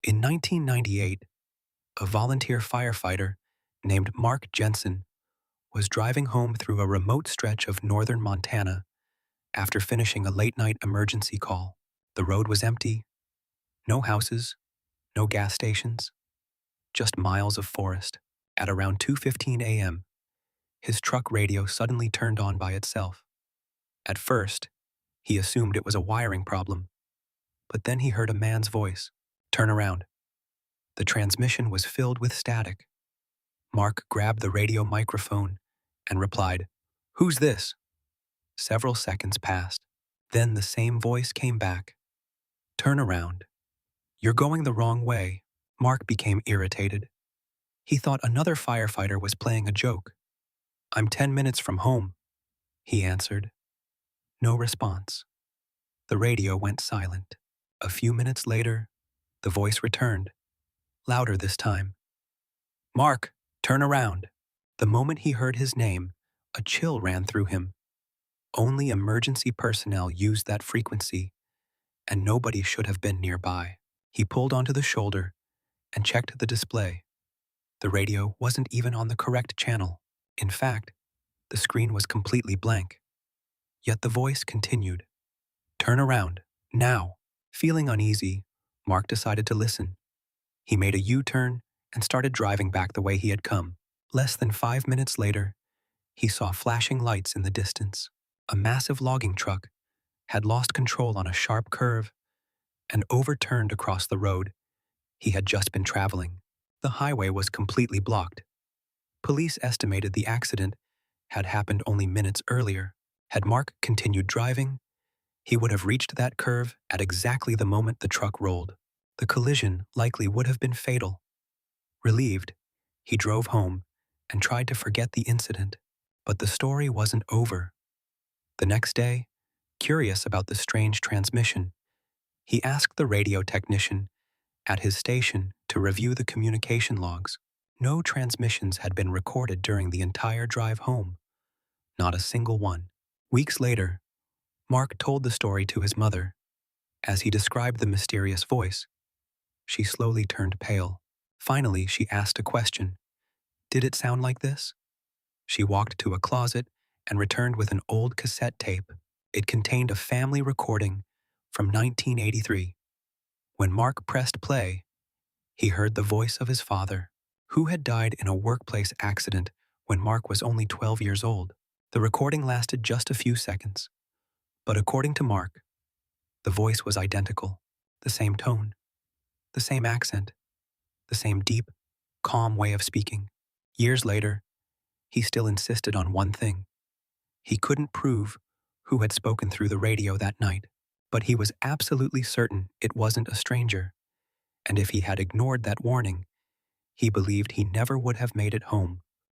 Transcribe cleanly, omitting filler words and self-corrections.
In 1998, a volunteer firefighter named Mark Jensen was driving home through a remote stretch of northern Montana after finishing a late-night emergency call. The road was empty, no houses, no gas stations, just miles of forest. At around 2:15 a.m., his truck radio suddenly turned on by itself. At first, he assumed it was a wiring problem, but then he heard a man's voice. "Turn around." The transmission was filled with static. Mark grabbed the radio microphone and replied, "Who's this?" Several seconds passed. Then the same voice came back. "Turn around. You're going the wrong way." Mark became irritated. He thought another firefighter was playing a joke. "I'm 10 minutes from home," he answered. No response. The radio went silent. A few minutes later, the voice returned, louder this time. "Mark, turn around." The moment he heard his name, a chill ran through him. Only emergency personnel used that frequency, and nobody should have been nearby. He pulled onto the shoulder and checked the display. The radio wasn't even on the correct channel. In fact, the screen was completely blank. Yet the voice continued, "Turn around, now." Feeling uneasy, Mark decided to listen. He made a U-turn and started driving back the way he had come. Less than 5 minutes later, he saw flashing lights in the distance. A massive logging truck had lost control on a sharp curve and overturned across the road he had just been traveling. The highway was completely blocked. Police estimated the accident had happened only minutes earlier. Had Mark continued driving, he would have reached that curve at exactly the moment the truck rolled. The collision likely would have been fatal. Relieved, he drove home and tried to forget the incident. But the story wasn't over. The next day, curious about the strange transmission, he asked the radio technician at his station to review the communication logs. No transmissions had been recorded during the entire drive home. Not a single one. Weeks later, Mark told the story to his mother. As he described the mysterious voice, she slowly turned pale. Finally, she asked a question. "Did it sound like this?" She walked to a closet and returned with an old cassette tape. It contained a family recording from 1983. When Mark pressed play, he heard the voice of his father, who had died in a workplace accident when Mark was only 12 years old. The recording lasted just a few seconds, but according to Mark, the voice was identical. The same tone, the same accent, the same deep, calm way of speaking. Years later, he still insisted on one thing. He couldn't prove who had spoken through the radio that night, but he was absolutely certain it wasn't a stranger, and if he had ignored that warning, he believed he never would have made it home.